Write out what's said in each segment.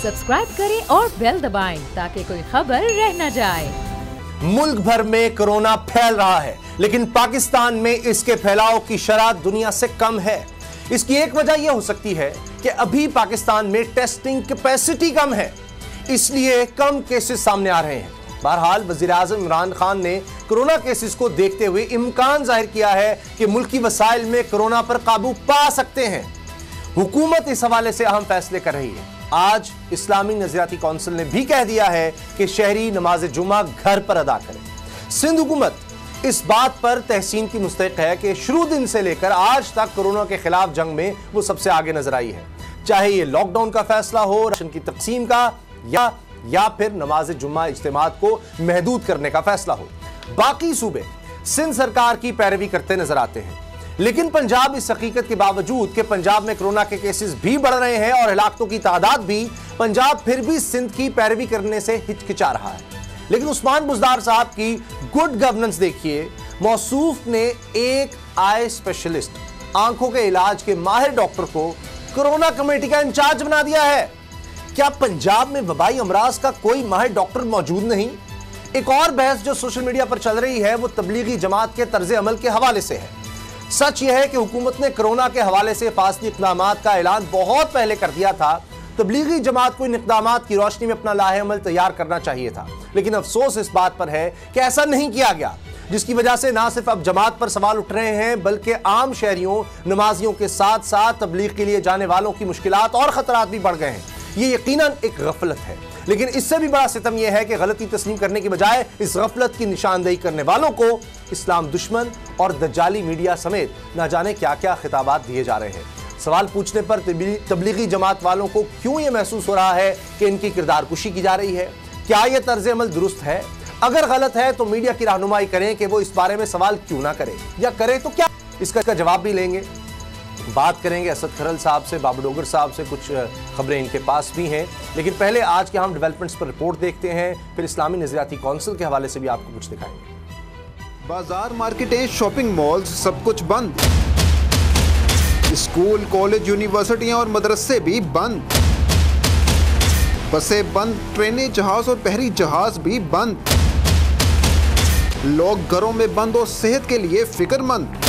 Subscribe करें और bell दबाएं ताकि कोई खबर रह न जाए। मुल्क भर में कोरोना फैल रहा है, लेकिन पाकिस्तान में इसके फैलाव की शरह दुनिया से कम है। इसकी एक वजह यह हो सकती है कि अभी पाकिस्तान में टेस्टिंग कैपेसिटी कम है, इसलिए कम केसेस सामने आ रहे हैं। बहरहाल वज़ीर-ए-आज़म इमरान खान ने कोरोना केसेस को देखते हुए इम्कान जाहिर किया है कि मुल्की वसाइल में कोरोना पर काबू पा सकते हैं। हुकूमत इस हवाले से अहम फैसले कर रही है। आज इस्लामी नजरियाती कौंसिल ने भी कह दिया है कि शहरी नमाज जुमा घर पर अदा करें। सिंध हुकूमत इस बात पर तहसीन की मुस्तहिक है कि शुरू दिन से लेकर आज तक कोरोना के खिलाफ जंग में वो सबसे आगे नजर आई है, चाहे ये लॉकडाउन का फैसला हो, राशन की तकसीम का या फिर नमाज जुम्मा इज्तिमात को महदूद करने का फैसला हो। बाकी सूबे सिंध सरकार की पैरवी करते नजर आते हैं, लेकिन पंजाब इस हकीकत के बावजूद कि पंजाब में कोरोना के केसेस भी बढ़ रहे हैं और हलाकतों की तादाद भी, पंजाब फिर भी सिंध की पैरवी करने से हिचकिचा रहा है। लेकिन उस्मान बुज़दार साहब की गुड गवर्नेंस देखिए, मौसूफ ने एक आई स्पेशलिस्ट, आंखों के इलाज के माहिर डॉक्टर को कोरोना कमेटी का इंचार्ज बना दिया है। क्या पंजाब में वबाई अमराज का कोई माहिर डॉक्टर मौजूद नहीं? एक और बहस जो सोशल मीडिया पर चल रही है वो तबलीगी जमात के तर्ज अमल के हवाले से है। सच यह है कि हुकूमत ने कोरोना के हवाले से फासली इक़दामात का ऐलान बहुत पहले कर दिया था। तबलीगी जमात को इन इक़दामात की रोशनी में अपना लाहे अमल तैयार करना चाहिए था, लेकिन अफसोस इस बात पर है कि ऐसा नहीं किया गया, जिसकी वजह से ना सिर्फ अब जमात पर सवाल उठ रहे हैं बल्कि आम शहरियों, नमाजियों के साथ साथ तबलीग के लिए जाने वालों की मुश्किलात और खतरात भी बढ़ गए हैं। ये यकीनन एक गफलत है, लेकिन इससे भी बड़ा सितम यह है कि गलती तस्लीम करने की बजाय इस गफलत की निशानदेही करने वालों को इस्लाम दुश्मन और दज्जाली मीडिया समेत न जाने क्या क्या खिताबात दिए जा रहे हैं। सवाल पूछने पर तबलीगी जमात वालों को क्यों यह महसूस हो रहा है कि इनकी किरदार कुशी की जा रही है? क्या यह तर्ज अमल दुरुस्त है? अगर गलत है तो मीडिया की रहनुमाई करें कि वो इस बारे में सवाल क्यों ना करे, या करे तो क्या? इसका जवाब भी लेंगे। बात करेंगे असद खरल साहब से, बाबू डोगर साहब से, कुछ खबरें इनके पास भी हैं, लेकिन पहले आज के हम डेवलपमेंट्स पर रिपोर्ट देखते हैं, फिर इस्लामी नजरियाती कौंसिल के हवाले से भी आपको कुछ दिखाएंगे। बाजार, मार्केटें, शॉपिंग मॉल्स सब कुछ बंद। स्कूल, कॉलेज, यूनिवर्सिटियां और मदरसे भी बंद। बसें बंद, ट्रेनें, जहाज और बहरी जहाज भी बंद। लोग घरों में बंद और सेहत के लिए फिक्रमंद।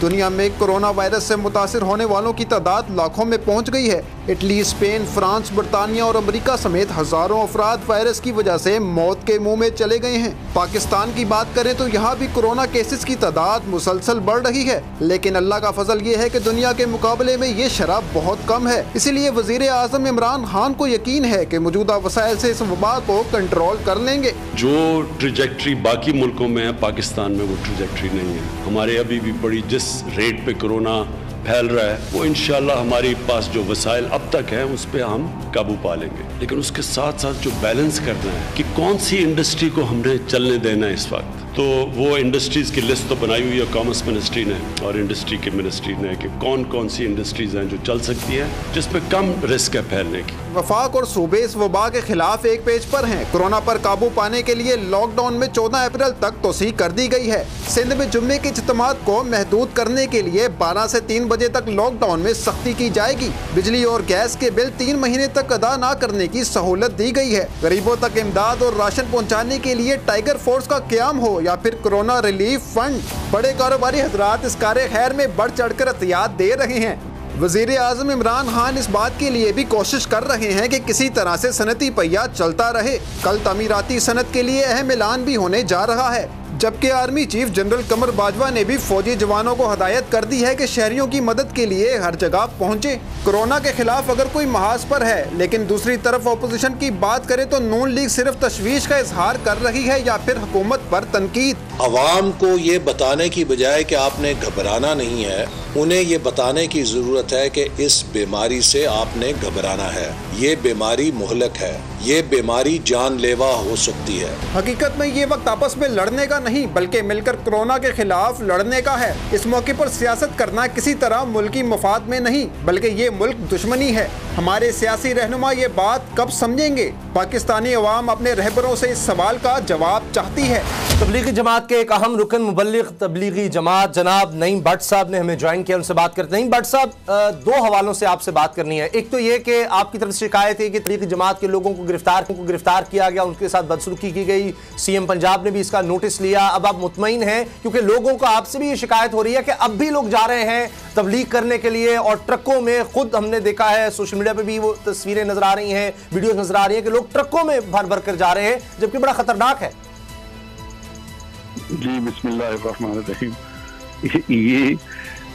दुनिया में कोरोना वायरस से मुतासिर होने वालों की तादाद लाखों में पहुंच गई है। इटली, स्पेन, फ्रांस, बरतानिया और अमेरिका समेत हजारों अफराद वायरस की वजह से मौत के मुंह में चले गए हैं। पाकिस्तान की बात करें तो यहाँ भी कोरोना केसेस की तादाद मुसलसल बढ़ रही है, लेकिन अल्लाह का फजल ये है कि दुनिया के मुकाबले में ये शरह बहुत कम है। इसीलिए वज़ीर-ए-आज़म इमरान खान को यकीन है कि मौजूदा वसाइल से इस वबा को कंट्रोल कर लेंगे। जो ट्रैजेक्टरी बाकी मुल्कों में है, पाकिस्तान में वो ट्रैजेक्टरी नहीं है। हमारे अभी भी बड़ी जिस रेट पे कोरोना फैल रहा है वो इंशाल्लाह हमारे पास जो वसाइल अब तक है उस पर हम काबू पा लेंगे, लेकिन उसके साथ साथ जो बैलेंस करना है कि कौन सी इंडस्ट्री को हमने चलने देना है इस वक्त, तो वो इंडस्ट्रीज की लिस्ट तो बनाई हुई है कॉमर्स मिनिस्ट्री ने और इंडस्ट्री की मिनिस्ट्री ने कि कौन कौन सी इंडस्ट्रीज हैं जो चल सकती है जिसपे कम रिस्क है फैलने की। वफाक और सूबे इस वबा के खिलाफ एक पेज पर हैं। कोरोना पर काबू पाने के लिए लॉकडाउन में 14 अप्रैल तक तोसी कर दी गई है। सिंध में जुम्मे के इज्तिमात को महदूद करने के लिए 12 से 3 बजे तक लॉकडाउन में सख्ती की जाएगी। बिजली और गैस के बिल 3 महीने तक अदा न करने की सहूलत दी गई है। गरीबों तक इमदाद और राशन पहुँचाने के लिए टाइगर फोर्स का क्याम हो या फिर कोरोना रिलीफ फंड, बड़े कारोबारी हजरात इस कार्य खैर में बढ़ चढ़कर एहतियात दे रहे हैं। वज़ीर-ए-आज़म इमरान खान इस बात के लिए भी कोशिश कर रहे हैं कि किसी तरह से सनती पहिया चलता रहे। कल तामीराती सनत के लिए अहम ऐलान भी होने जा रहा है, जबकि आर्मी चीफ जनरल कमर बाजवा ने भी फौजी जवानों को हदायत कर दी है कि शहरियों की मदद के लिए हर जगह पहुंचे। कोरोना के खिलाफ अगर कोई महाज पर है, लेकिन दूसरी तरफ अपोजिशन की बात करें तो नून लीग सिर्फ तशवीश का इजहार कर रही है या फिर हुकूमत पर तनकीद। अवाम को ये बताने की बजाय कि आपने घबराना नहीं है, उन्हें ये बताने की जरूरत है कि इस बीमारी से आपने घबराना है। ये बीमारी मुहलक है, ये बीमारी जानलेवा हो सकती है। हकीकत में ये वक्त आपस में लड़ने का नहीं बल्कि मिलकर कोरोना के खिलाफ लड़ने का है। इस मौके पर सियासत करना किसी तरह मुल्की मफाद में नहीं बल्कि ये मुल्क दुश्मनी है। हमारे सियासी रहनुमा ये बात कब समझेंगे? पाकिस्तानी अवाम अपने रहबरों से इस सवाल का जवाब चाहती है। तबलीगी जमात के एक अहम रुकन मुबल्लिग तबलीगी जमात जनाब नईम भट्ट साहब ने हमें ज्वाइन किया, उनसे बात करते हैं। नईम भट्ट साहब, दो हवालों से आपसे बात करनी है। एक तो ये कि आपकी तरफ से शिकायत है कि तबलीगी जमात के लोगों को गिरफ्तार किया गया, उनके साथ बदसलूकी की गई, सीएम पंजाब ने भी इसका नोटिस लिया। अब आप मुतमईन हैं क्योंकि लोगों को आपसे भी ये शिकायत हो रही है कि अब भी लोग जा रहे हैं तबलीग करने के लिए और ट्रकों में, खुद हमने देखा है सोशल मीडिया पर भी वो तस्वीरें नजर आ रही हैं, वीडियो नजर आ रही है कि लोग ट्रकों में भर भर कर जा रहे हैं, जबकि बड़ा खतरनाक है। जी बिस्मिल्लाहिर्रहमानिर्रहीम। ये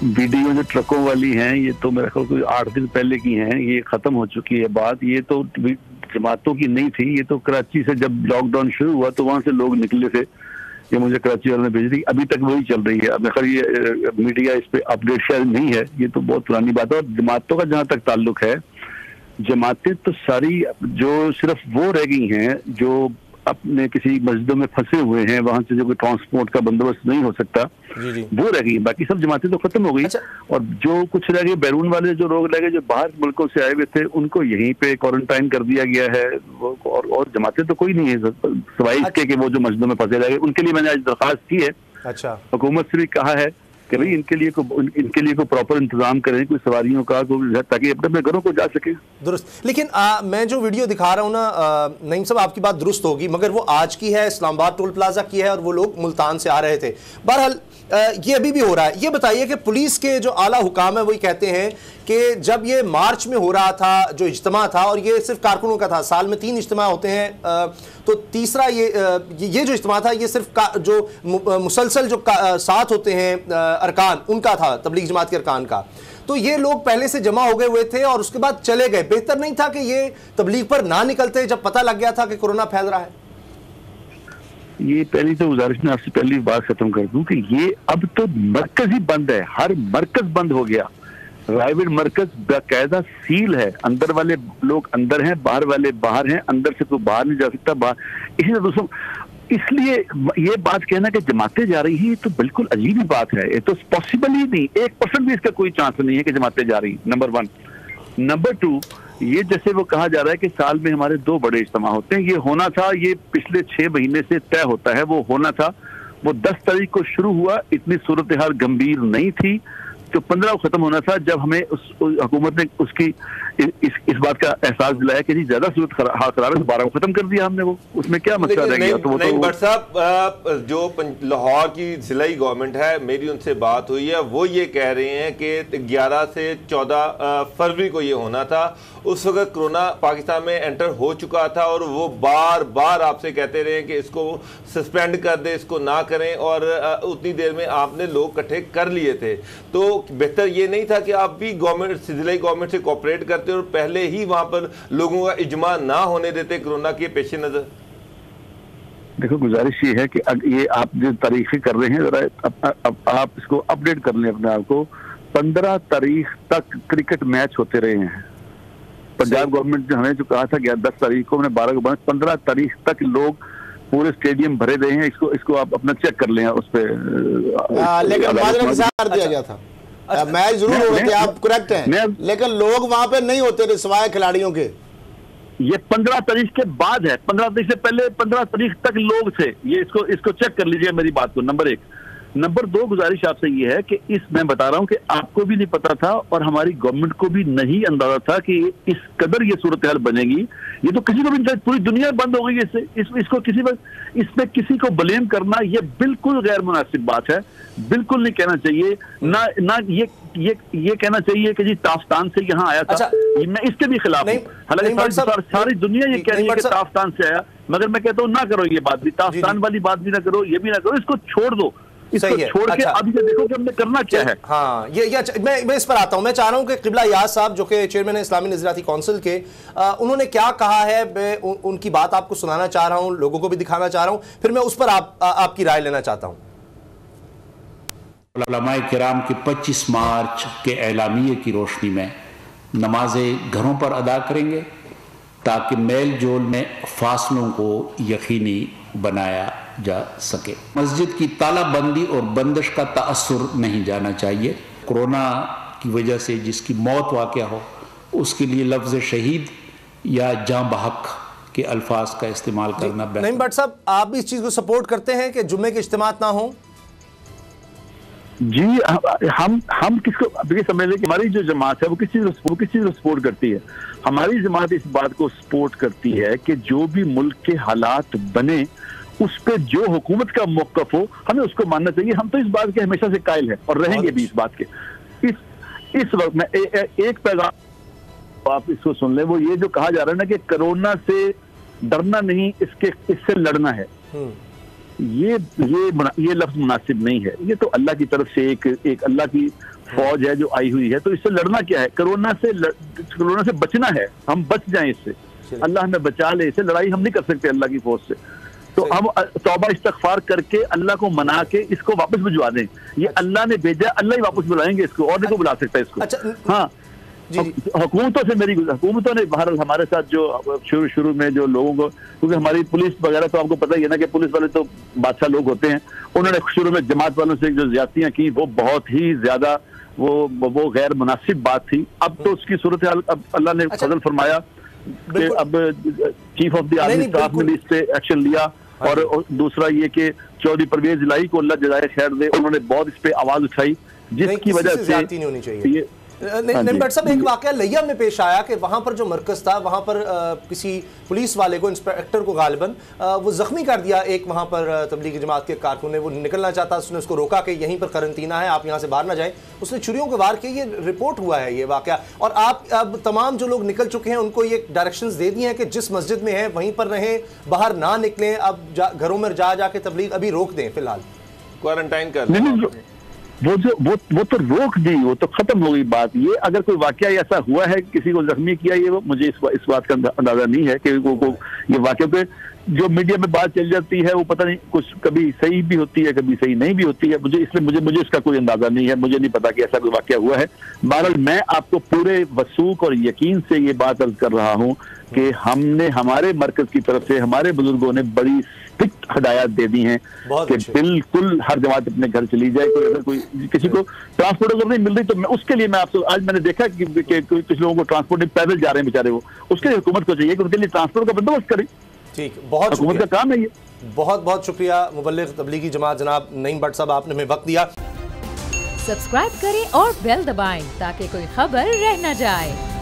वीडियो जो ट्रकों वाली हैं ये तो मेरे ख्याल कोई 8 दिन पहले की हैं, ये खत्म हो चुकी है बात। ये तो जमातों की नहीं थी, ये तो कराची से जब लॉकडाउन शुरू हुआ तो वहां से लोग निकले थे, ये मुझे कराची वालों ने भेजी थी, अभी तक वही चल रही है। अब खैर ये मीडिया इस पे अपडेट शायद नहीं है, ये तो बहुत पुरानी बात है। और जमातों का जहां तक ताल्लुक है, जमातें तो सारी जो सिर्फ वो रह गई हैं जो अपने किसी मस्जिदों में फंसे हुए हैं, वहां से जो कोई ट्रांसपोर्ट का बंदोबस्त नहीं हो सकता जी। वो रह गई, बाकी सब जमातें तो खत्म हो गई। अच्छा। और जो कुछ रह गए बैरून वाले जो लोग रह गए जो बाहर मुल्कों से आए हुए थे, उनको यहीं पे क्वारंटाइन कर दिया गया है। और जमातें तो कोई नहीं है सिवाय इसके कि वो जो मस्जिदों में फंसे रह गए, उनके लिए मैंने आज दरखास्त की है। अच्छा। हुकूमत से भी कहा है कि भाई इनके लिए को प्रॉपर इंतजाम करें, कोई सवारियों का, ताकि अपने घरों को जा सके। दुरुस्त। लेकिन मैं जो वीडियो दिखा रहा हूँ ना नईम साहब, आपकी बात दुरुस्त होगी, मगर वो आज की है, इस्लामाबाद टोल प्लाजा की है और वो लोग मुल्तान से आ रहे थे। बहरहाल ये अभी भी हो रहा है। ये बताइए कि पुलिस के जो आला हुकाम है वही कहते हैं कि जब ये मार्च में हो रहा था जो इज्तिमा था, और ये सिर्फ कारकुनों का था, साल में 3 इज्तिमा होते हैं, तो तीसरा ये जो इज्तिमा था ये सिर्फ जो मुसलसल जो साथ होते हैं अरकान, उनका था, तबलीग जमात के अरकान का। तो ये लोग पहले से जमा हो गए हुए थे और उसके बाद चले गए। बेहतर नहीं था कि ये तबलीग पर ना निकलते जब पता लग गया था कि कोरोना फैल रहा है? ये पहली तो गुजारिश में आपसे पहली बात खत्म कर दूं कि ये अब तो मरकज ही बंद है, हर मरकज बंद हो गया। प्राइवेट मरकज बाकायदा सील है, अंदर वाले लोग अंदर हैं, बाहर वाले बाहर हैं, अंदर से कोई बाहर नहीं जा सकता। इसी तरह दोस्तों, इसलिए ये बात कहना कि जमातें जा रही हैं, ये तो बिल्कुल अजीब ही बात है। ये तो पॉसिबल ही नहीं, 1% भी इसका कोई चांस नहीं है कि जमातें जा रही। नंबर 1। नंबर 2, ये जैसे वो कहा जा रहा है कि साल में हमारे 2 बड़े इज्तिमा होते हैं, ये होना था, ये पिछले 6 महीने से तय होता है, वो होना था। वो 10 तारीख को शुरू हुआ, इतनी सूरत हाल गंभीर नहीं थी, तो 15 को खत्म होना था। जब हमें उस हुकूमत ने उसकी इस बात का एहसास दिलाया कि जी ज्यादा सूरत हाल खराब है, तो 12 को खत्म कर दिया हमने। वो उसमें क्या मसला रह गया? तो नहीं भट्ट साहब, जो लाहौर की जिलाई गवर्नमेंट है, मेरी उनसे बात हुई है, वो ये कह रहे हैं कि 11 से 14 फरवरी को ये होना था। उस वक्त कोरोना पाकिस्तान में एंटर हो चुका था और वो बार बार आपसे कहते रहे कि इसको सस्पेंड कर दे, इसको ना करें, और उतनी देर में आपने लोग इकट्ठे कर लिए थे। तो बेहतर ये नहीं था कि आप भी गवर्नमेंट, जिलाई गवर्नमेंट से कोऑपरेट करते और पहले ही वहां पर लोगों का इजमा ना होने देते कोरोना के पेश नजर? देखो, गुजारिश ये है कि ये आप जो तारीखें कर रहे हैं, जरा आप इसको अपडेट कर लें अपने आप को। 15 तारीख तक क्रिकेट मैच होते रहे हैं। पंजाब गवर्नमेंट ने हमें जो कहा था 10 तारीख को, हमने 12 को बना, 15 तारीख तक लोग पूरे स्टेडियम भरे रहे हैं। इसको आप अपना चेक कर लें उस पर। लेकिन कर दिया गया था, मैच जरूर हो रहे थे, आप करेक्ट हैं, लेकिन लोग वहां पे नहीं होते थे सिवाय खिलाड़ियों के। ये 15 तारीख के बाद है, 15 तारीख से पहले 15 तारीख तक लोग थे। ये इसको चेक कर लीजिए मेरी बात को। नंबर 1। नंबर 2, गुजारिश आपसे ये है कि मैं बता रहा हूं कि आपको भी नहीं पता था और हमारी गवर्नमेंट को भी नहीं अंदाजा था कि इस कदर ये सूरत हाल बनेगी। ये तो किसी को भी, पूरी दुनिया बंद हो गई इससे। इसमें किसी को ब्लेम करना ये बिल्कुल गैर मुनासिब बात है, बिल्कुल नहीं कहना चाहिए। ना ये कहना चाहिए कि जी ताफ्तान से यहाँ आया था। अच्छा, मैं इसके भी खिलाफ हूँ। हालांकि सारी दुनिया ये कह रही है कि ताफ्तान से आया, मगर मैं कहता हूँ ना करो ये बात भी, ताफ्तान वाली बात भी ना करो, ये भी ना करो, इसको छोड़ दो। इसको छोड़ के अब ये देखो कि हमने करना क्या है। हाँ, मैं इस पर आता हूं। मैं चाह रहा हूं कि किबला याद साहब जो कि चेयरमैन है इस्लामी नज़रियाती काउंसिल के, उन्होंने क्या कहा है, मैं उनकी बात आपको सुनाना चाह रहा हूं, लोगों को भी दिखाना चाह रहा हूं, फिर मैं उस पर आपकी राय लेना चाहता हूं। उलमाए किराम के 25 मार्च के एलामिये की रोशनी में नमाजें घरों पर अदा करेंगे ताकि मेल जोल में फासलों को यकीनी बनाया जा सके। मस्जिद की तालाबंदी और बंदिश का तासुर नहीं जाना चाहिए। कोरोना की वजह से जिसकी मौत वाक़या हो, उसके लिए लफ्ज़ शहीद या जाँ बहक के अल्फाज का इस्तेमाल करना बेहतर। नहीं भट्ट साहब, आप भी इस चीज को सपोर्ट करते हैं कि जुम्मे के इज्तिमात ना हो? जी, हम किसको ये समझ लें कि हमारी जो जमात है वो किस चीज को सपोर्ट करती है। हमारी जमात इस बात को सपोर्ट करती है कि जो भी मुल्क के हालात बने उस पे जो हुकूमत का मौक़िफ़ हो हमें उसको मानना चाहिए। हम तो इस बात के हमेशा से कायल हैं और रहेंगे भी इस बात के। इस वक्त में एक पैगाम आप इसको सुन लें, वो ये जो कहा जा रहा है ना कि कोरोना से डरना नहीं, इससे लड़ना है, ये लफ्ज मुनासिब नहीं है। ये तो अल्लाह की तरफ से एक अल्लाह की फौज है जो आई हुई है, तो इससे लड़ना क्या है? कोरोना से बचना है, हम बच जाएं इससे, अल्लाह हमें बचा ले। इससे लड़ाई हम नहीं कर सकते अल्लाह की फौज से, तो हम तौबा इस्तगफार करके अल्लाह को मना के इसको वापस भिजवा दें। ये अल्लाह ने भेजा, अल्लाह ही वापस बुलाएंगे इसको, और नहीं को बुला सकता इसको। अच्छा, हाँ, हुकूमतों से हुकूमतों ने बहरहाल हमारे साथ जो शुरू में जो लोगों को, क्योंकि हमारी पुलिस वगैरह तो आपको पता ही है ना कि पुलिस वाले तो बादशाह लोग होते हैं, उन्होंने शुरू में जमात वालों से जो ज्यादतियां की वो बहुत ही ज्यादा वो गैर मुनासिब बात थी। अब तो उसकी सूरत हाल अब अल्लाह ने फजल फरमाया कि अब chief of the army staff ने इस पे एक्शन लिया, और दूसरा ये कि चौधरी परवेज इलाही को अल्लाह जज़ाए खैर दे, उन्होंने बहुत इस पे आवाज उठाई, जिसकी वजह से नहीं होनी चाहिए। नहीं भट्ट साहब, एक वाकया लिया में पेश आया कि वहां पर जो मरकज था वहां पर किसी पुलिस वाले को, इंस्पेक्टर को गालिबन वो जख्मी कर दिया। एक वहां पर तबलीगी जमात के कारकुन ने, वो निकलना चाहता, उसने उसको रोका कि यहीं पर करंटीना है, आप यहां से बाहर ना जाएं, उसने छुरियों के वार किए। ये रिपोर्ट हुआ है ये वाकया, और आप अब तमाम जो लोग निकल चुके हैं उनको ये डायरेक्शंस दे दिए हैं कि जिस मस्जिद में है वहीं पर रहें, बाहर ना निकलें, अब घरों में जाके तबलीग अभी रोक दें, फिलहाल क्वारंटाइन कर। वो तो रोक दी, वो तो खत्म हो गई बात। ये अगर कोई वाकया ऐसा हुआ है किसी को जख्मी किया, ये मुझे इस बात का अंदाजा नहीं है कि ये वाकया पे जो मीडिया में बात चल जाती है वो पता नहीं, कुछ कभी सही भी होती है कभी सही नहीं भी होती है, मुझे इसका कोई अंदाजा नहीं है, मुझे नहीं पता कि ऐसा कोई वाकया हुआ है। बहरहाल मैं आपको पूरे वसूख और यकीन से ये बात अर्ज कर रहा हूँ कि हमने हमारे मरकज की तरफ से हमारे बुजुर्गों ने बड़ी स्ट्रिक्ट हदायत दे दी हैं कि बिल्कुल हर जमात अपने घर चली जाए। कोई अगर कोई किसी को ट्रांसपोर्ट अगर नहीं मिल रही तो मैं उसके लिए मैं आपसे, आज मैंने देखा कि कुछ लोगों को ट्रांसपोर्ट नहीं, पैदल जा रहे हैं बेचारे, वो उसके लिए हुकूमत को चाहिए कि उनके लिए ट्रांसपोर्ट का बंदोबस्त करें। ठीक, बहुत हुकूमत का काम है ये। बहुत बहुत शुक्रिया मुबल्लिग तबलीगी जमात जनाब नईम भट्ट साहब, आपने हमें वक्त दिया। सब्सक्राइब करें और बेल दबाएं ताकि कोई खबर रह न जाए।